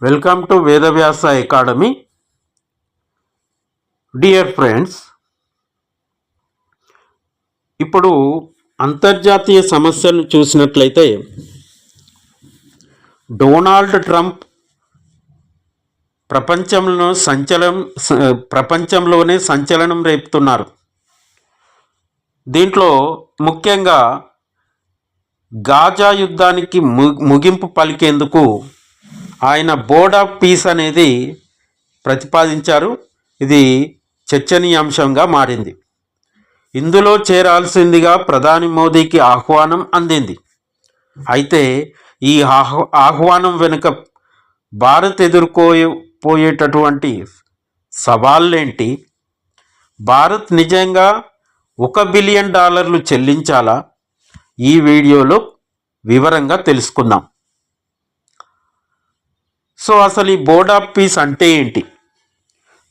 Welcome to Vedavyasa academy. Dear friends, ఇప్పుడు అంతర్జాతీయ సమస్యలను చూసినట్లయితే డొనాల్డ్ ట్రంప్ ప్రపంచంలోనే సంచలనం రేపుతున్నారు. దీంట్లో ముఖ్యంగా గాజా యుద్ధానికి ముగింపు పలికేందుకు ఆయన బోర్డ్ ఆఫ్ పీస్ అనేది ప్రతిపాదించారు. ఇది చర్చనీయాంశంగా మారింది. ఇందులో చేరాల్సిందిగా ప్రధాని మోదీకి ఆహ్వానం అందింది. అయితే ఈ ఆహ్వానం వెనుక భారత్ ఎదుర్కోపోయేటటువంటి సవాళ్ళేంటి? భారత్ నిజంగా $1 బిలియన్ చెల్లించాలా? ఈ వీడియోలో వివరంగా తెలుసుకుందాం. సో అసలు ఈ బోర్డ్ ఆఫ్ పీస్ అంటే ఏంటి?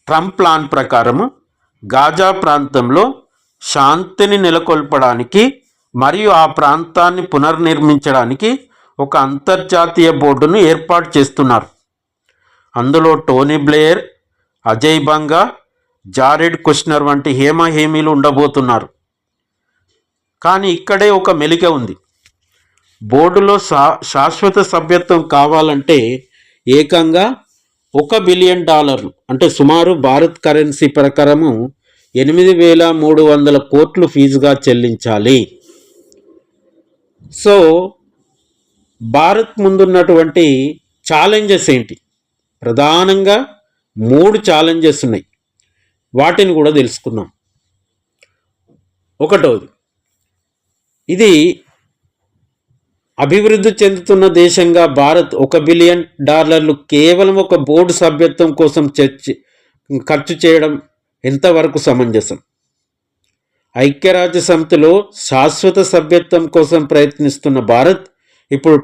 ట్రంప్ ప్లాన్ ప్రకారము గాజా ప్రాంతంలో శాంతిని నెలకొల్పడానికి మరియు ఆ ప్రాంతాన్ని పునర్నిర్మించడానికి ఒక అంతర్జాతీయ బోర్డును ఏర్పాటు చేస్తున్నారు. అందులో Tony Blair, Ajay Banga, Jared Kushner వంటి హేమహేమీలు ఉండబోతున్నారు. కానీ ఇక్కడే ఒక మెలిక ఉంది. బోర్డులో శాశ్వత సభ్యత్వం కావాలంటే ఏకంగా $1 బిలియన్ అంటే సుమారు భారత్ కరెన్సీ ప్రకారము 8,300 కోట్లు ఫీజుగా చెల్లించాలి. సో భారత్ ముందున్నటువంటి ఛాలెంజెస్ ఏంటి? ప్రధానంగా 3 ఛాలెంజెస్ ఉన్నాయి. వాటిని కూడా తెలుసుకుందాం. ఒకటోది, ఇది అభివృద్ధి చెందుతున్న దేశంగా భారత్ $1 బిలియన్ కేవలం ఒక బోర్డు సభ్యత్వం కోసం ఖర్చు చేయడం ఎంతవరకు సమంజసం? ఐక్యరాజ్య సమితిలో శాశ్వత సభ్యత్వం కోసం ప్రయత్నిస్తున్న భారత్ ఇప్పుడు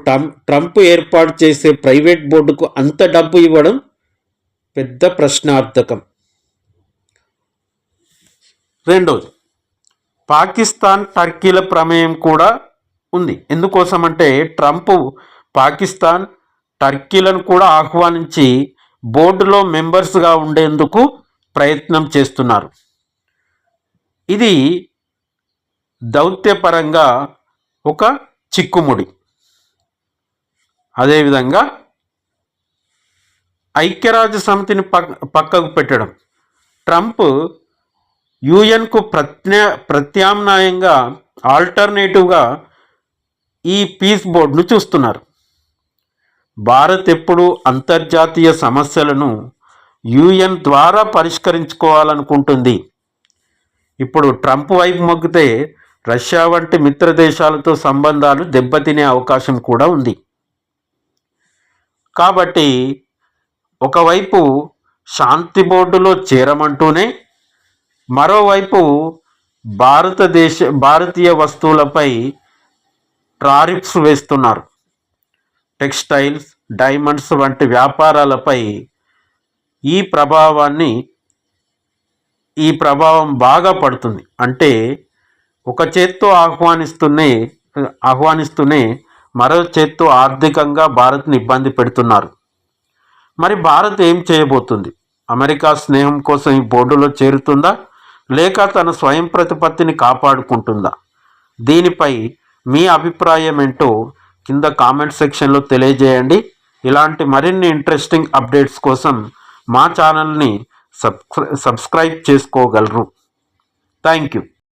ట్రంప్ ఏర్పాటు చేసే ప్రైవేట్ బోర్డుకు అంత డబ్బు ఇవ్వడం పెద్ద ప్రశ్నార్థకం. రెండోది, పాకిస్తాన్, టర్కీల ప్రమేయం కూడా ఉంది. ఎందుకోసమంటే ట్రంప్ పాకిస్తాన్, టర్కీలను కూడా ఆహ్వానించి బోర్డులో మెంబర్స్గా ఉండేందుకు ప్రయత్నం చేస్తున్నారు. ఇది దౌత్యపరంగా ఒక చిక్కుముడి. అదేవిధంగా ఐక్యరాజ్య సమితిని పక్కకు పెట్టడం, ట్రంప్ యుఎన్కు ప్రత్యామ్నాయంగా ఆల్టర్నేటివ్గా ఈ పీస్ బోర్డును చూస్తున్నారు. భారత్ ఎప్పుడు అంతర్జాతీయ సమస్యలను యుఎన్ ద్వారా పరిష్కరించుకోవాలనుకుంటుంది. ఇప్పుడు ట్రంప్ వైపు మొగ్గితే రష్యా వంటి మిత్ర దేశాలతో సంబంధాలు దెబ్బతినే అవకాశం కూడా ఉంది. కాబట్టి ఒకవైపు శాంతి బోర్డులో చేరమంటూనే మరోవైపు భారతీయ వస్తువులపై టారిఫ్స్ వేస్తున్నారు. టెక్స్టైల్స్, డైమండ్స్ వంటి వ్యాపారాలపై ఈ ప్రభావం బాగా పడుతుంది. అంటే ఒక చేత్తో ఆహ్వానిస్తూనే మరో చేత్తో ఆర్థికంగా భారత్ని ఇబ్బంది పెడుతున్నారు. మరి భారత్ ఏం చేయబోతుంది? అమెరికా స్నేహం కోసం ఈ బోర్డులో చేరుతుందా, లేక తన స్వయం ప్రతిపత్తిని కాపాడుకుంటుందా? దీనిపై మీ అభిప్రాయం ఏంటో కింద కామెంట్ సెక్షన్లో తెలియజేయండి. ఇలాంటి మరిన్ని ఇంట్రెస్టింగ్ అప్డేట్స్ కోసం మా ఛానల్ని సబ్స్క్రైబ్ చేసుకోగలరు. Thank you.